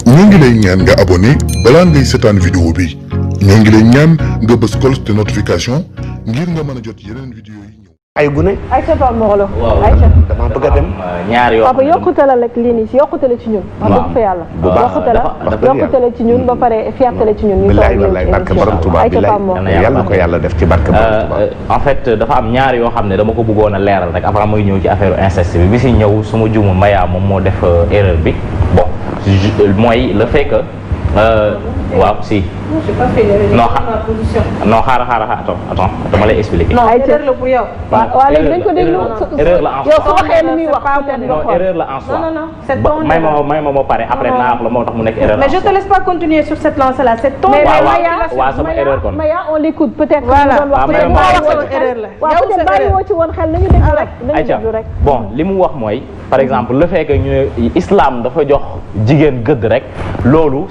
ñoo ngi lay ñaan nga abonné balaa ngay seetaan vidéo bi ñoo ngi lay ñaan nga bës cloche de notification ngir nga mën a jot yeneen vidéo yi ñëw. ay gune. Aïcha Pape Morlo. waaw dama bëgg a dem. ñaar yoo papa yokkute la rek lii nii si yokkute la ci ñun. wax dëgg fa yàlla. bu baax yokkute la ci ñun ba pare fierté la ci ñun. ñu billaay wallaay barke borom Touba billaay yàlla ko yàlla def ci barke borom Touba. en fait dafa am ñaar yoo xam ne dama ko bëggoon a leeral rek avant muy ñëw ci affaire inceste bi si ñëw su ma juumul Maya moom moo def erreur bi bon mooy le fait que waaw si. non xaaral attends dama lay expliquer. non erreur la pour yow. waaw léegi dañ ko déglu. erreur la en soi yow su waxee li muy wax non erreur la en soi. non c'est ton may ma pare après naa wax la moo tax mu nekk erreur. mais je te laisse pas continuer sur cette lancée là c'est ton. waaw sama erreur kon. Maya on l'écoute peut-être. voilà waaw peut-être bàyyi woo ci woon xel nañu déglu rek. nañu déglu rek bon li mu wax mooy par exemple le fait que ñu ne islam dafa jox jigéen gëdd rek loolu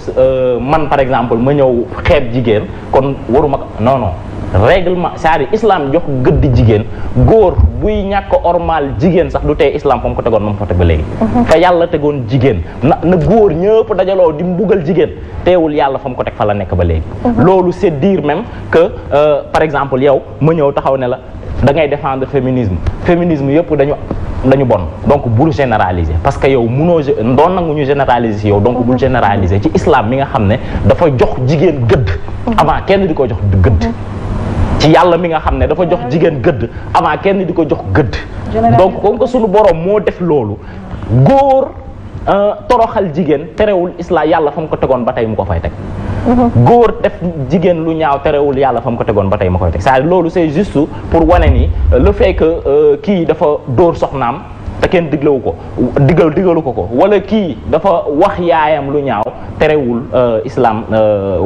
man par exemple ma ñëw xeeb jigéen kon waruma non règlement c'est-à-dire islam jox gëdd jigéen góor buy ñàkk ormal jigéen sax du tey islam fa mu ko tegoon moom fa teg ba léegi te yàlla tegoon jigéen na góor ñëpp dajaloo di mbugal jigéen teewul yàlla fa mu ko teg fa la nekk ba léegi loolu c'est dire même que par exemple yow ma ñëw taxaw ne la da ngay défendre féminisme yëpp dañu bon donc bul généraliser parce que yow munoo doon nangu ñu généraliser si yow donc bul généraliser ci islam mi nga xam ne dafa jox jigéen gëdd avant kenn di ko jox gëdd ci yàlla mi nga xam ne dafa jox jigéen gëdd avant kenn di ko jox gëdd donc comme que suñu borom moo def loolu góor toroxal jigéen terewul islam yàlla fa mu ko tegoon ba tey mu ko fay teg góor def jigéen lu ñaaw terewul yàlla fa mu ko tegoon ba tey ma koy teg c'est-à-dire loolu c'est juste pour wane ni le fait que kii dafa dóor soxnaam te kenn diglawu ko digalu ko wala kii dafa wax yaayam lu ñaaw terewul islam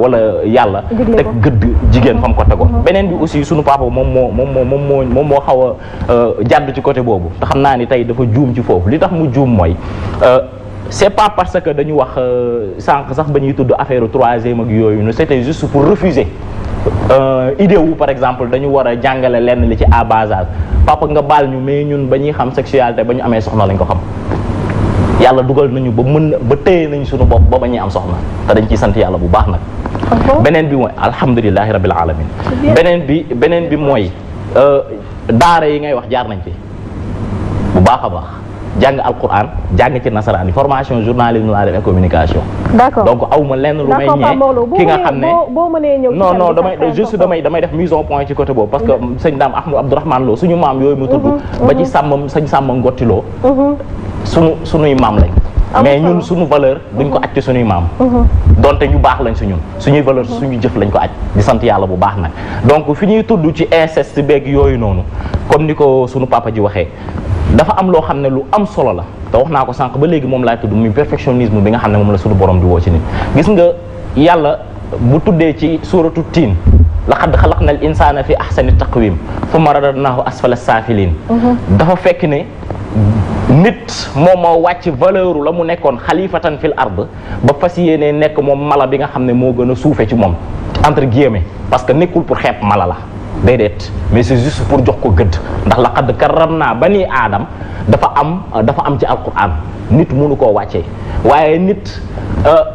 wala yàlla teg gëdd jigéen fa mu ko tegoon beneen bi aussi sunu papa moom moo xaw a jàdd ci côté boobu te xam naa ni tey dafa juum ci foofu li tax mu juum mooy c'est pas parce que dañu wax sànq sax ba ñuy tudd affaire troisième ak yooyu no c'était juste pour refuser idée wu par exemple dañu war a jàngale lenn li ci à bas âge papa nga baal ñu mais ñun ba ñuy xam sexualité ba ñu amee soxna lañ ko xam yàlla dugal nañu ba téye nañ suñu bopp ba ñuy am soxna te dañ ciy sant yàlla bu baax nag beneen bi mooy alhamdulilahi rabbil alamin beneen bi mooy daara yi ngay wax jaar nañ fi bu baax a baax jàng alquran jàng ci nasaraan yi formation journalisme laa def et communication. d'accord donc aw ma lenn lu may ñëwee ki nga xam ne boo mënee ñëw non damay def mise au point ci côté boobu parce que sëñ Dame Ahmadou Abdourahmane Lo suñu maam yooyu mu tudd ba ci sëñ Sàmba Ngottiloo suñuy maam lañ mais ñun suñu valeur duñ ko aj ci suñuy maam donte ñu baax lañ si ñun suñuy valeur suñu jëf lañ ko aj di sant yàlla bu baax nag donc fi ñuy tudd ci inceste beeg yooyu noonu comme ni ko suñu papa ji waxee dafa am loo xam ne lu am solo la te wax naa ko sànq ba léegi moom laay tudd muy perfectionnisme bi nga xam ne moom la suñu borom di woo ci nit gis nga yàlla bu tuddee ci suratu tiin laqad xalaqna al insana fi ahsani taqwim thumma radadnahu asfala safilin dafa fekk ne nit moom moo wàcc valeur la mu nekkoon xalifatan fil ard ba fas yéene nekk moom mala bi nga xam ne moo gën a suufe ci moom entre guillemets parce que nekkul pour xeeb mala la déedéet mais c'est juste pour jox ko gëdd ndax laqad karramna bani aadam dafa am ci alquran nit mënu koo wàccee waaye nit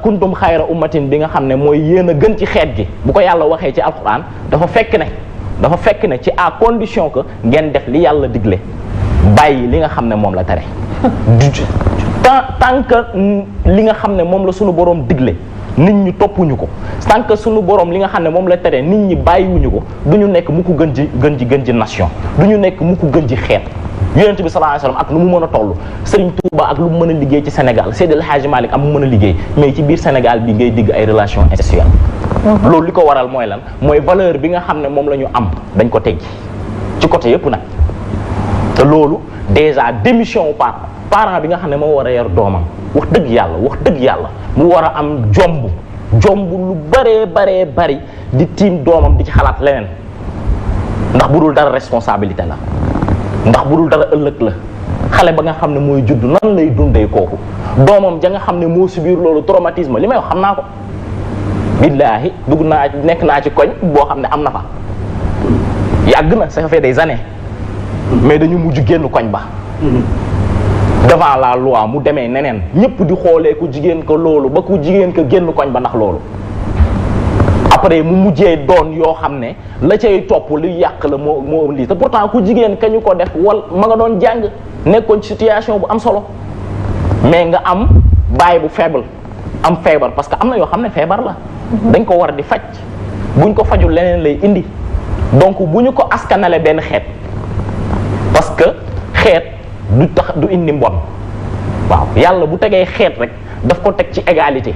kuntum xayra ummatin bi nga xam ne mooy yéen a gën ci xeet gi bu ko yàlla waxee ci alquran dafa fekk ne ci à condition que ngeen def li yàlla digle bàyyi li nga xam ne moom la tere tant que li nga xam ne moom la sunu borom digle nit ñi toppuñu ko tant que sunu borom li nga xam ne moom la tere nit ñi bàyyiwuñu ko du ñu nekk mu ko gën ci nation du ñu nekk mu ko gën ci xeet yonent bi sallallahu alayhi wasallam ak lu mu mën a toll Serigne Touba ak lu mu mën a liggéey ci Sénégal Seydi El Hadji Malick am mu mën a liggéey mais ci biir Sénégal bi ngay digg ay relations incestuelles loolu li ko waral mooy lan mooy valeur bi nga xam ne moom la ñu am dañ ko teggi ci côté yëpp nag te loolu déjà démission parent bi nga xam ne moo war a yor doomam wax dëgg yàlla mu war a am jomb lu bari di tiim doomam di ci xalaat leneen ndax bu dul dara responsabilité la ndax bu dul dara ëllëg la xale ba nga xam ne mooy judd nan lay dundee kooku doomam ja nga xam ne moo subir loolu traumatisme li may wax xam naa ko billaahi nekk naa ci koñ boo xam ne am na fa yàgg na ça fait des années mais dañu mujj génn koñ ba devant la loi mu demee neneen ñëpp di xoolee ku jigéen ko loolu ba ku jigéen ko génn koñ ba ndax loolu après mu mujjee doon yoo xam ne la cay topp lu yàq la moo lii te pourtant ku jigéen kañu ko def wal ma nga doon jàng nekkoon ci situation bu am solo mais nga am baay bu faible am feebar parce que am na yoo xam ne feebar la dañ ko war di faj buñ ko fajul leneen lay indi donc bu ñu ko askanale benn xeet parce que xeet du tax du indi mbon waaw yàlla bu tegee xeet rek daf ko teg ci égalité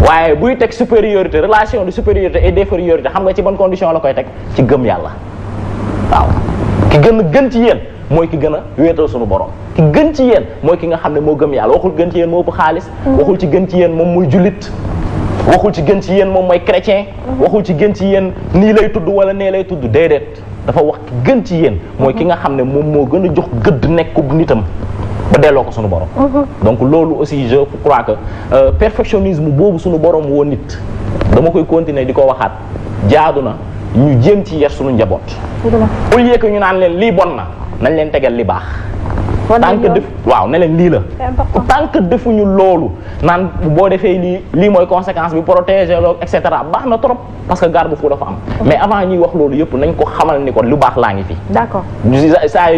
waaye buy teg supériorité relation de supériorité et d'infériorité xam nga ci bonne condition la koy teg ci gëm yàlla waaw ki gën ci yéen mooy ki gën a wéetal suñu borom ki gën ci yéen mooy ki nga xam ne moo gëm yàlla waxul gën ci yéen moo ëpp xaalis waxul ci gën ci yéen moom muy jullit waxul ci gën ci yéen moom mooy chrétien waxul ci gën ci yéen nii lay tudd wala nee lay tudd déedéet dafa wax ki gën ci yéen mooy ki nga xam ne moom moo gën a jox gëdd nekkub nitam ba delloo ko suñu borom donc loolu aussi je crois que perfectionnisme boobu suñu borom woo nit dama koy continuer di ko waxaat jaadu na ñu jéem ci yar suñu njaboot au lieu que ñu naan leen lii bon na nañ leen tegal li baax tant que def waaw ne leen lii la tant que defuñu loolu naan boo defee lii mooy conséquence bi protéger loolu et cetera baax na trop parce que garde-fou dafa am mais avant ñuy wax loolu yëpp nañ ko xamal ni ko lu baax laa ngi fi d'accord saa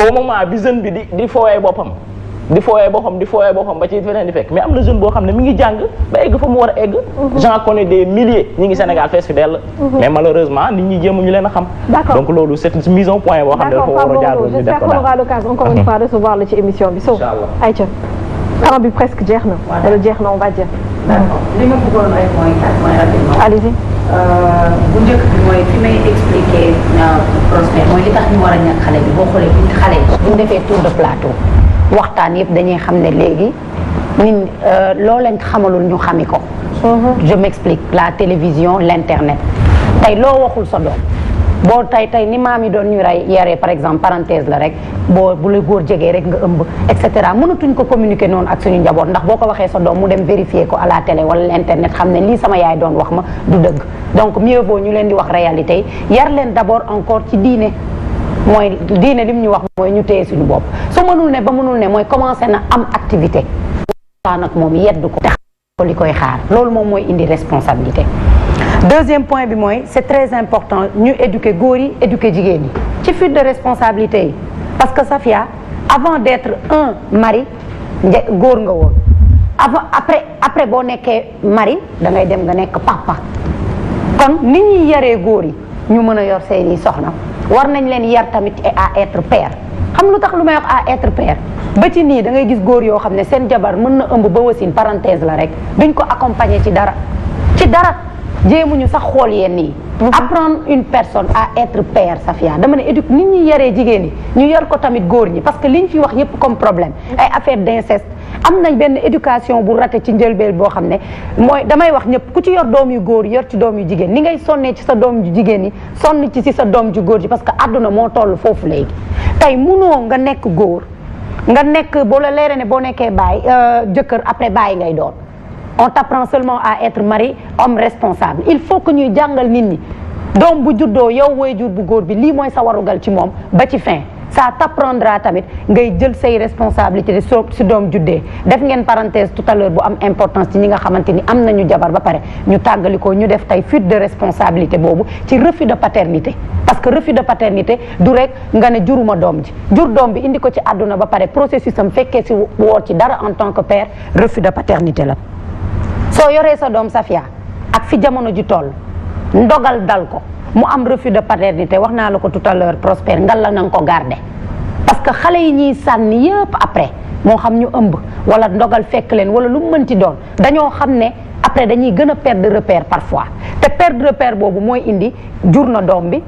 au moment bi jeune bi di fooyee boppam di fooyee boppam ba ci feneen di fekk mais am na jeune boo xam ne mi ngi jàng ba egg fa mu war a egg j'en connais des milliers ñi ngi Sénégal fees fi dell mais malheureusement nit ñi jéemuñu leen a xam donc loolu c'est une mise au point boo xam ne dafa war a jaar ñu def ko qu'on aura l'occasion encore une fois recevoir la ci émission bi so ayca temps bi presque jeex na wala jeex na on va dire li ma bëggoon rek mooy rapidement allez-y bu njëkk bi mooy fi may expliquer Prospère mooy li tax ñu war a ñàkk xale bi boo xoolee xale yi bu ñu defee tour de plateau waxtaan yëpp dañuy xam ne léegi nit loo leen xamalul ñu xami ko je m'explique la télévision l'internet tey loo waxul sa doom boo tey ni maam yi doon ñu yaree par exemple parenthèse la rek bu la góor jegee rek nga ëmb et cetera mënatuñ ko communiquer noonu ak suñu njaboot ndax boo ko waxee sa doom mu dem vérifier ko à la télé wala l'internet xam ne lii sama yaay doon wax ma du dëgg donc mieux vaut ñu leen di wax réalité yi yar leen d'abord encore ci diine mooy diine lim ñu wax mooy ñu téye suñu bopp su mënul ne ba mënul ne mooy commencé na am activité waxtaan ak moom yedd ko te xam ko li koy xaar loolu moom mooy indi responsabilité deuxième point bi mooy c'est très important ñu éduquer góor yi éduquer jigéen yi ci fuite de responsabilité yi parce que Safia avant d'être un mari góor nga woon avant après boo nekkee mari da ngay dem nga nekk papa kon nit ñuy yaree góor yi ñu mën a yor seeni soxna war nañ leen yar tamit à être père xam lu tax lu may wax à être père ba ci nii da ngay gis góor yoo xam ne seen jabar mën na ëmb ba wasin parenthèse la rek duñ ko accompagner ci dara jéemuñu sax xool yenn yi apprendre une personne à être père Safia dama ne éduque nit ñi yaree jigéen ñi ñu yar ko tamit góor ñi parce que liñ fi wax yépp comme problème ay affaire d'inceste am nañ benn éducation bu raté ci njëlbeen boo xam ne mooy damay wax ñëpp ku ci yor doom yu góor yor ci doom yu jigéen ni ngay sonnee ci sa doom ju jigéen yi sonn ci sa doom ju góor ji parce que àdduna moo toll foofu léegi tey munoo nga nekk góor nga nekk boo la leeree ne boo nekkee baay jëkkër après baay ngay doon on t'apprend seulement à être mari homme responsable il faut que ñuy jàngal nit ñi doom bu juddoo yow waajur bu góor bi lii mooy sa warugal ci moom ba ci fin ça t'apprendra tamit ngay jël say responsabilité si doom juddee def ngeen parenthèse tout à l'heure bu am importance ci ñi nga xamante ni am nañu jabar ba pare ñu tàggalikoo ñu def tey fuite de responsabilité boobu ci refus de paternité parce que refus de paternité du rek nga ne juruma doom ji jur doom bi indi ko ci àdduna ba pare processus am fekkee si woor ci dara en tant que père refus de paternité la soo yoree sa doom Safia ak fi jamono ji toll ndogal dal ko mu am refus de paternité wax naa la ko tout à l'heure Prospère ngal la na nga ko garder parce que xale yi ñuy sànni yëpp après moo xam ñu ëmb wala ndogal fekk leen wala lu mu mënti doon dañoo xam ne après dañuy gën a perdre repère parfois te perdre repère boobu mooy indi jur na doom bi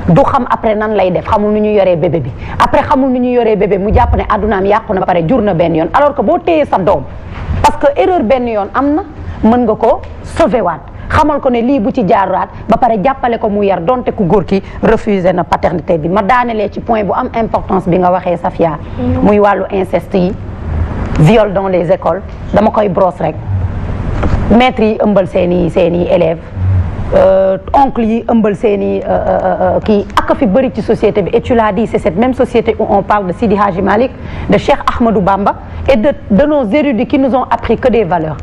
du xam après nan lay def xamul nu ñu yoree bébé bi après xamul nu ñu yoree bébé mu jàpp ne addunaam yàqu na ba pare jur na benn yoon alors que boo téyee sa doom parce que erreur benn yoon am na mën nga ko sauver waat xamal ko ne lii bu ci jaaraat ba pare jàppale ko mu yar donte ku góor ki refusé na paternité bi ma daanelee ci point bu am importance bi nga waxee Safia muy wàllu inceste yi viol dans les écoles dama koy brosse rek maîtres yi ëmbal seeni élèves oncle yi ëmbal seeni kii ak fi bëri ci société bi et tu l'as dit c'est cette même société où on parle de Sidi Hadji Malick de Cheikh Ahmadou Bamba et de nos érudits qui nous ont appris que des valeurs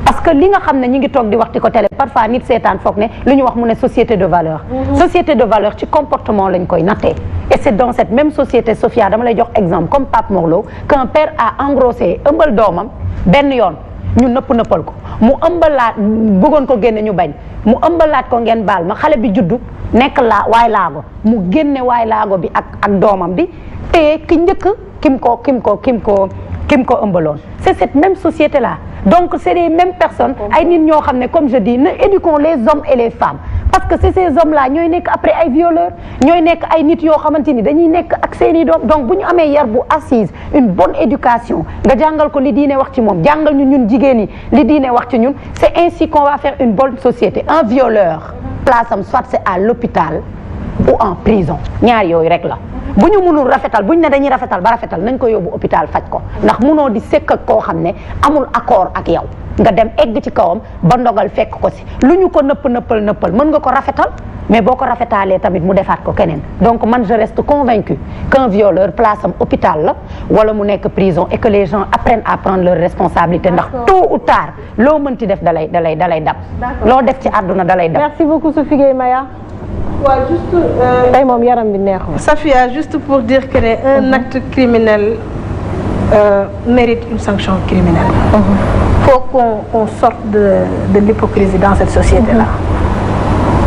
parce que li nga xam ne ñi ngi toog di wax ci ko télé parfois nit seetaan foog ne lu ñu wax mu ne société de valeur société de valeur ci comportement lañ koy nattee et c'est dans cette même société Sophia dama lay jox exemple comme Pape Morlo qu'un père a engrossé ëmbal doomam benn yoon ñu nëppal ko mu ëmbalaat bëggoon ko génne ñu bañ mu ëmbalaat ko ngeen baal ma xale bi juddu nekk waay laago mu génne waay laago bi ak doomam bi te ki njëkk kim ko ëmbaloon c'est cette même société là donc c'est les mêmes personnes ay nit ñoo xam ne comme je dis ne éduquons les hommes et les femmes parce que c'est ces hommes là ñooy nekk après ay violeurs ñooy nekk ay nit yoo xamante ni dañuy nekk ak seeni doom donc bu ñu amee yar bu assise une bonne éducation nga jàngal ko li diine wax ci moom jàngal ñun jigéen ñi li diine wax ci ñun c'est ainsi qu'on va faire une bonne société un violeur place am soit c'est à l'hôpital ou en prison ñaar yooyu rek la bu ñu mënul rafetal bu ñu ne dañuy rafetal ba rafetal nañ ko yóbbu hôpital faj ko ndax mënoo di sekk ak koo xam ne amul accord ak yow nga dem egg ci kawam ba ndogal fekk ko si lu ñu ko nëppal mën nga ko rafetal mais boo ko rafetaalee tamit mu defaat ko keneen donc man je reste convaincue qu'un violeur place am hôpital la wala mu nekk prison et que les gens apprennent à prendre leurs responsabilités ndax tôt ou tard loo mënti def dalay dab loo def ci àdduna dalay dab. Merci beaucoup Sophie Gueye Maya. waaw juste. tey moom yaram bi neexul. Safia juste pour dire que un acte criminel mérite une sanction criminelle. Faut qu'on sorte de l'hypocrisie dans cette société-là.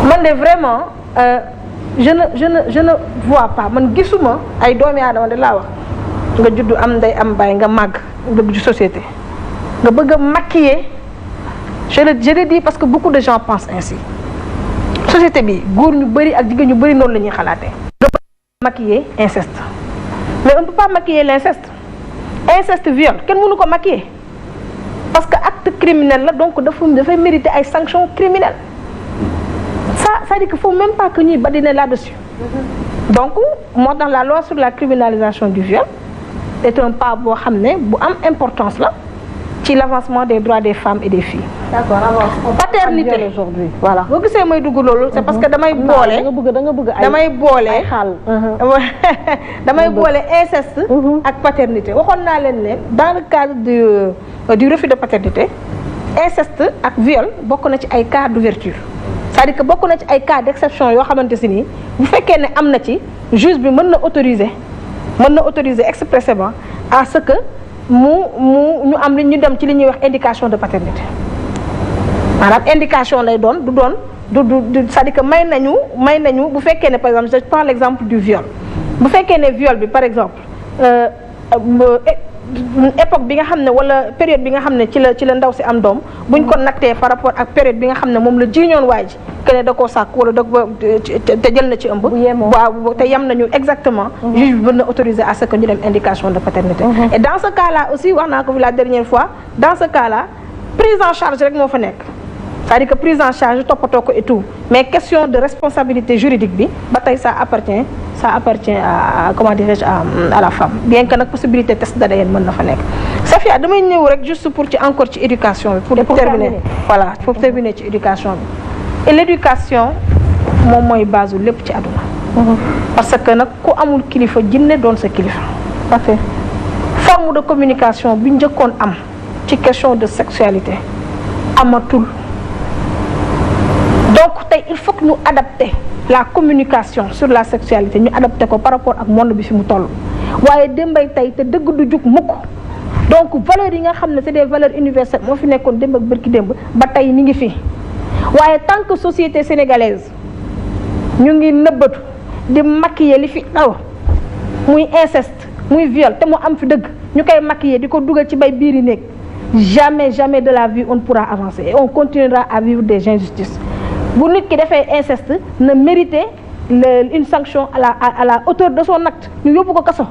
Man de vraiment je ne vois pas man gisuma ay doomi aadama de laa wax nga juddu am ndey am baay nga màgg nga dugg ci société nga bëgg a maquiller je le dis parce que beaucoup de gens pensent ainsi. Société bi góor ñu bëri ak jigéen ñu bëri noonu la ñuy xalaatee. nga bëgg maquiller inceste mais on ne peut pas maquiller l'inceste inceste viol kenn mënu ko maquiller parce que acte criminel la donc dafay mériter ay sanctions criminelles ça veut dire qu'il faut même pas que ñuy badiner là-dessus. Donc moo tax la loi sur la criminalisation du viol est un pas boo xam ne bu am importance la ci l'avancement des droits des femmes et des filles. D'accord, paternité aujourd'hui voilà. boo gisee may dugg loolu c'est parce que damay boole damay boole inceste ak paternité waxoon naa leen ne dans le cadre du refus de paternité inceste ak viol bokk na ci ay cas d'ouverture c'est-à-dire que bokk na ci ay cas d'exception yoo xamante si nii bu fekkee ne am na ci juge bi mën na autoriser expressément à ce que ñu am li ñu dem ci li ñuy wax indication de paternité maanaam indication lay doon du c'est-à-dire que may nañu bu fekkee ne par exemple je prends l'exemple du viol bu fekkee ne viol bi par exemple époque bi nga xam ne wala période bi nga xam ne ci la ndaw si am doom buñ ko nattee par rapport ak période bi nga xam ne moom la jiiñoon waa ji que ne da koo sàkk wala te jël na ci ëmb waaw te yem nañu exactement juge bi mën na autoriser à ce que ñu dem indication de paternité et dans ce cas là aussi wax naa ko fi la dernière fois dans ce cas là prise en charge rek moo fa nekk c'est-à-dire que prise en charge toppatoo ko et tout mais question de responsabilité juridique bi ba tey ça appartient à comment dirais-je à la femme bien que nag possibilité test d'ADN mën na fa nekk. Safia damay ñëw rek juste pour ci encore ci éducation bi pour terminer voilà pour terminer ci éducation bi et l'éducation moom mooy base lépp ci àdduna parce que nag ku amul kilifa jinne doon sa kilifa parfait forme de communication bi njëkkoon am ci question de sexualité amatul. Donc tey il faut que ñu adapter la communication sur la sexualité ñu adapter ko par rapport ak monde bi fi mu toll waaye démbay tey te dëgg du jug mukk donc valeurs yi nga xam ne c'est des valeurs universelles moo fi nekkoon démb ak bërki démb ba tey ni ngi fi waaye tant que société sénégalaise ñu ngi nëbbatu di maquiller li fi aw muy inceste muy viol te mu am fi dëgg ñu koy maquiller di ko dugal ci bay biiri néeg jamais de la vie on ne pourra avancer et on continuera à vivre des injustices. Bu nit ki defee inceste na mériter une sanction à la hauteur de son acte ñu yóbbu ko kaso.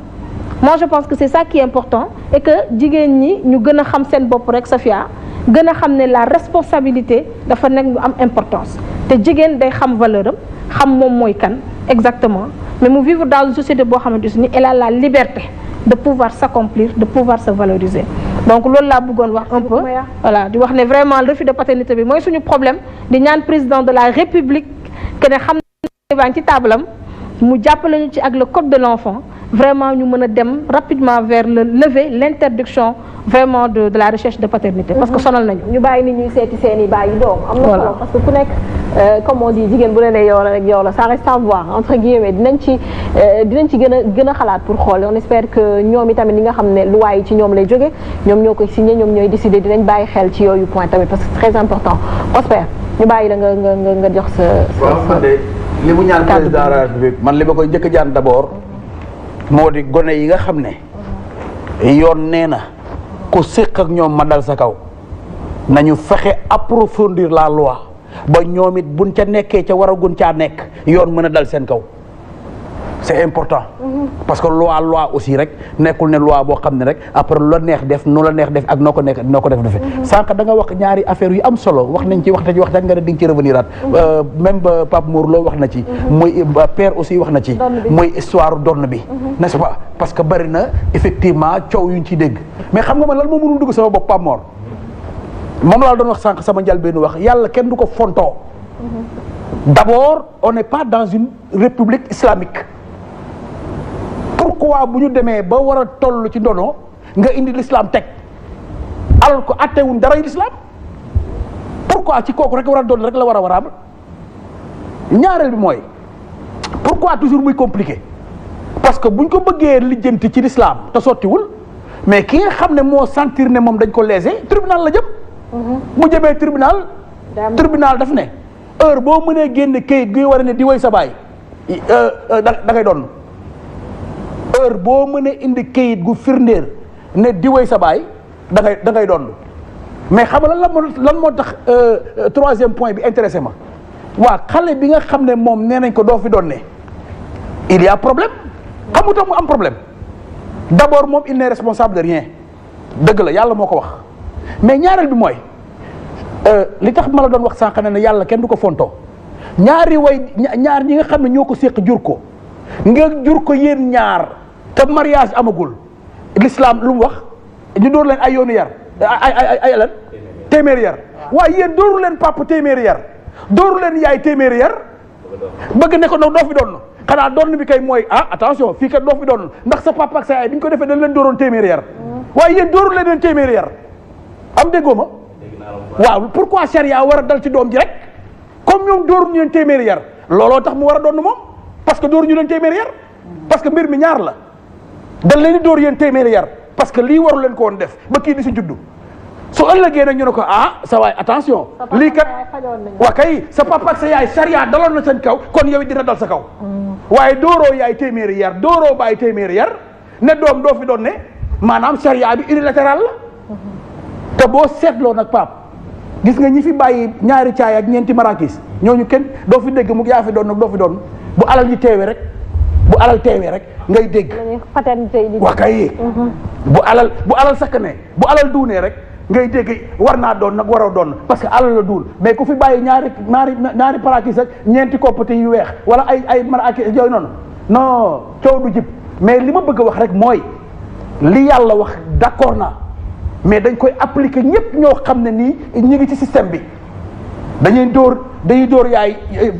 Moi je pense que c'est ça qui est important et que jigéen ñi ñu gën a xam seen bopp rek Safia gën a xam ne la responsabilité dafa nekk lu am importance te jigéen day xam valeur am xam moom mooy kan exactement mais mu vivre dans une société boo xamante ni elle a la liberté de pouvoir s'accomplir de pouvoir se valoriser donc loolu laa bëggoon wax un peu voilà di wax ne vraiment le refus de paternité bi mooy suñu problème di ñaan président de la république que ne xam ne baa ngi ci taabalam mu jàppale ñu ci ak le code de l'enfant vraiment ñu mën a dem rapidement vers le lever l'interdiction vraiment de la recherche de paternité parce que sonal nañu. ñu bàyyi nit ñuy seeti seen i bàyyi doom. am na solo parce que ku nekk comme on dit jigéen bu la nee yow la rek yow la ça reste à voir entre guillemets dinañ ci gën a xalaat pour xool on espère que ñoom itamit ñi nga xam ne loi yi ci ñoom lay jóge ñoom ñoo koy signé ñoom ñooy décider dinañ bàyyi xel ci yooyu point tamit parce que c'est très important Prosper ñu bàyyi la nga jox sa. waaw man de li mu ñaan président de la République man li ma koy njëkk a ñaan d'abord moo di gone yi nga xam ne yoon nee na ku séq ak ñoom ma dal sa kaw nañu fexe approfondir la loi ba ñoom it buñ ca nekkee ca war a gun caa nekk yoon mën a dal seen kaw c'est important parce que loi aussi rek nekkul ne loi boo xam ne rek après lu la neex def nu la neex def ak noo ko def defee sànq da nga wax ñaari affaire yu am solo wax nañ ci wax nga ne di nga ci revenir aat même ba Pape Mour Lo wax na ci muy père aussi wax na ci muy histoire donn bi n'est-ce pas parce que bari na effectivement coow yuñ ciy dégg mais xam nga man lan moo mënul dugg sama bopp Pape Mor moom laa doon wax sànq sama njëlbéenu wax yàlla kenn du ko fontoo d'abord on n'est pas dans une république islamique pourquoi bu ñu demee ba war a toll ci ndono nga indi l'islam teg alors que attewuñ dara l'islam pourquoi ci kooku rek war a doon rek la war a waraam ñaareel bi mooy pourquoi toujours muy compliqué parce que buñ ko bëggee lijjanti ci l'islam te sottiwul mais ki nga xam ne moo sentir ne moom dañ ko lésé tribunal la jëm bu jëmee tribunal daf ne heure boo mënee génne kayit guy war a ne di woy sa baay da ngay doon heure boo mënee indi kayit gu firndéer ne di woy sa baay da ngay doon mais xam nga lan moo tax troisième point bi intéressé ma waa xale bi nga xam ne moom nee nañ ko doo fi doon ne il y a problème xam nga tax mu am problème d'abord moom il n'est responsable de rien dëgg la yàlla moo ko wax mais ñaareel bi mooy li tax ma la doon wax sànq ne yàlla kenn du ko fontoo ñaar ñi nga xam ne ñoo ko séq jur ko nga jur ko yéen ñaar te mariage amagul l'islam lu mu wax ñu door leen ay yoonu yar ay lan téeméeri yar waaye yéen dooru leen papa téeméeri yar dooru leen yaay téeméeri yar bëgg ne ko doo fi doon xanaa doon bi kay mooy attention fii kat doo fi doon ndax sa papa ak sa yaay bi ñu ko defee dañ leen dooroon téeméeri yar waaye yéen dooru leen téeméeri yar am déggoo ma waaw pourquoi charia war a dal ci doom ji rek comme ñoom dooru ñu leen téeméeri yar looloo tax mu war a doon moom parce que dooru ñu leen téeméeri yar parce que mbir mi ñaar la dañ leen di door yéen téeméeri yar parce que lii waru leen ko woon def ba kii di si juddu su ëllëgee nag ñu ne ko sa waay attention lii kat waa kay sa papa ak sa yaay charia daloon na seen kaw kon yow it dina dal sa kaw waaye dooroo yaay téeméeri yar dooroo baay téeméeri yar ne doom doo fi doon ne maanaam charia bi unilatéral la te boo seetloo nag pap gis nga ñi fi bàyyi ñaari caay ak ñeenti marakis ñooñu kenn doo fi dégg mu yaa fi doon nag doo fi doon bu alal ji teewee rek bu alal teewee rek ngay dégg waa kay bu alal sakkane bu alal duunee rek ngay dégg war naa doon nag waroo doon parce que alal la duul mais ku fi bàyyi ñaari parakis ak ñeenti koppati yu weex wala ay marakis yooyu noonu non coow du jib mais li ma bëgg a wax rek mooy li yàlla wax d'accord naa mais dañ koy appliquer ñëpp ñoo xam ne nii ñu ngi ci système bi dañuy door yaay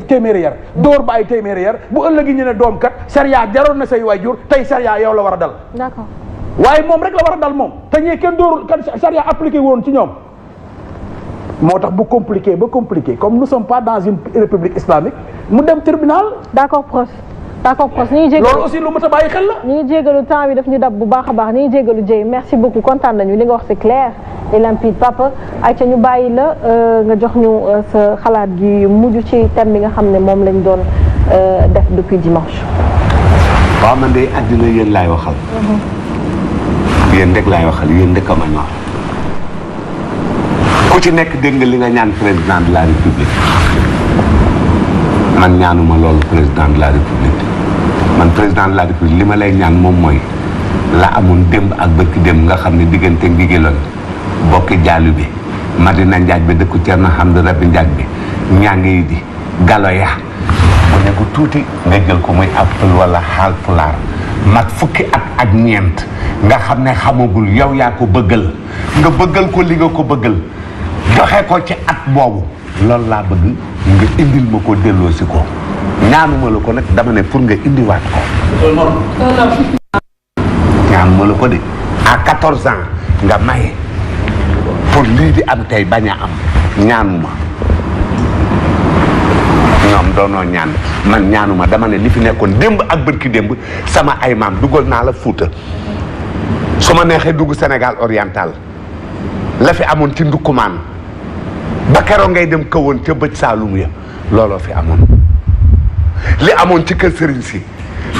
téeméeri yar door ba ay téeméeri yar bu ëllëgi ñu ne doom kat charia jaroon na say waajur tey charia yow la war a dal. D'accord. waaye moom rek la war a dal moom te ñee kenn doorul kan charia appliqué woon ci ñoom moo tax bu compliqué ba compliqué comme nous sommes pas dans une république islamique mu dem tribunal. D'accord prof. D'accord prof ñu ngi jégalu loolu aussi lu mat a bàyyi xel la. ñu ngi jégalu temps bi daf ñu dab bu baax a baax ñu ngi jégalu Dieye merci beaucoup kontaan nañu li nga wax c'est clair et limpide papa ayca ñu bàyyi la nga jox ñu sa xalaat gi mujj ci thème bi nga xam ne moom lañ doon def depuis dimanche. waaw man de àddina yéen laay waxal. yéen rek laay waxal yéen rek a ma ñor ku ci nekk dégg nga li nga ñaan président de la république man ñaanuma loolu président de la république man président de la république li ma lay ñaan moom mooy la amoon démb ak bërki démb nga xam ne diggante Ngigéloon bokki jaalu bi Madina Njaaj bi dëkku Cerno Hamdu Rabbi Njaaj bi ñaange yi di galo ya bu ne ko tuuti nga jël ko muy ab pël wala xaal pulaar mat fukki at ak ñeent nga xam ne xamagul yow yaa ko bëggal nga bëggal ko li nga ko bëggal joxe ko ci at boobu loolu laa bëgg nga indil ma ko delloosi ko ñaanuma la ko nag dama ne pour nga indiwaat ko ñaanuma la ko de à 14 ans nga maye pour lii di am tey bañ a am ñaanuma ñoom doonoo ñaan man ñaanuma dama ne li fi nekkoon démb ak bërki démb sama ay maam dugal naa la Fuuta su ma neexee dugg Sénégal oriental la fi amoon ci ndukkumaan ba keroog ngay dem kawoon ca bëj Saalum ya looloo fi amoon li amoon ci kër sëriñ si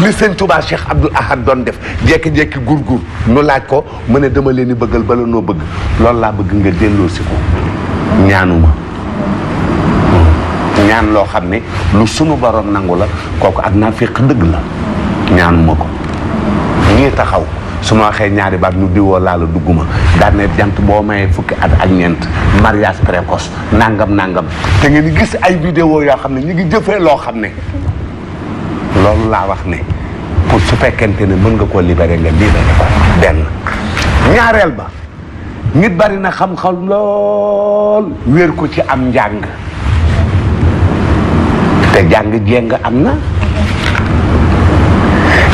li sëñ Touba Cheikh Abdoul Ahad doon def jekki-jekki gurgur nu laaj ko mu ne dama leen di bëggal bala noo bëgg loolu laa bëgg nga delloo si ko ñaanuma ñaan loo xam ne lu sunu borom nangu la kooku ak naa féq dëgg la ñaanuma ko ñii taxaw su ma waxee ñaari baat ñu diwoo laa la dugguma daan ne jant boo mayee fukki at ak ñeent mariage précoce nangam te ngeen gis ay vidéo yoo xam ne ñu ngi jëfee loo xam ne loolu laa wax ne pour su fekkente ne mën nga koo libéré nga libéré ko benn ñaareel ba nit bari na xam-xam lool wéer ko ci am njàng te jàng jéng am na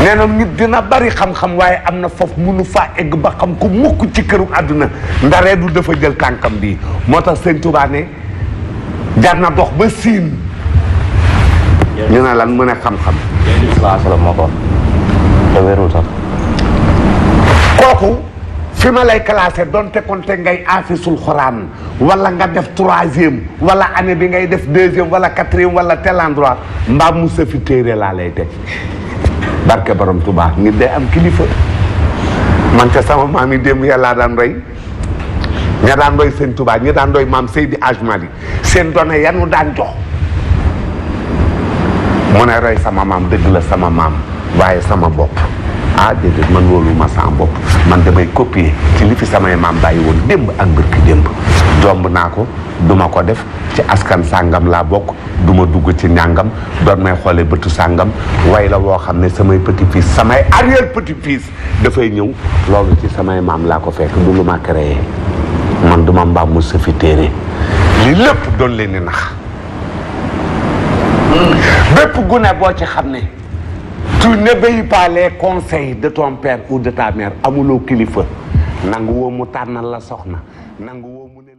nee na nit dina bari xam-xam waaye am na foofu mënu faa egg ba xam ko mukk ci këru àdduna ndaree du dafa jël tànkam bii moo tax sëñ Tuubaa ne jar na dox ba siin ñu ne lan mën a xam-xam moo ko te wérul sax kooku fi ma lay classé donte konte ngay aafisul xuraan wala nga def 3e wala année bi ngay def 2e wala 4e wala tel endroit mbaa mu sa fi téere laa lay teg barke borom Tuubaa nit day am kilifa man ca sama maam yi démb yàllaa daan roy ña daan roy sëñ Tuubaa ña daan roy maam Seydi Hadji Malick seen doone yanu daan jox mu ne roy sama maam dëgg la sama maam waaye sama bopp ah déedéet man wóolu ma sama bopp man damay copier ci li fi samay maam bàyyi woon démb ak bërki démb jomb naa ko duma ko def ci askan sàngam laa bokk duma dugg ci njàngam doon may xoolee bëtu sàngam way la woo xam ne samay petit fils samay arrière petit fils dafay ñëw loolu ci samay maam laa ko fekk du lu ma créé man duma mbaam mu sa fi téere li lépp doon leen di nax bépp gune boo ci xam ne tu n'obéis pas les conseils de ton père ou de ta mère amuloo kilifa nangu woo mu tànnal la soxna nangu woo mu ne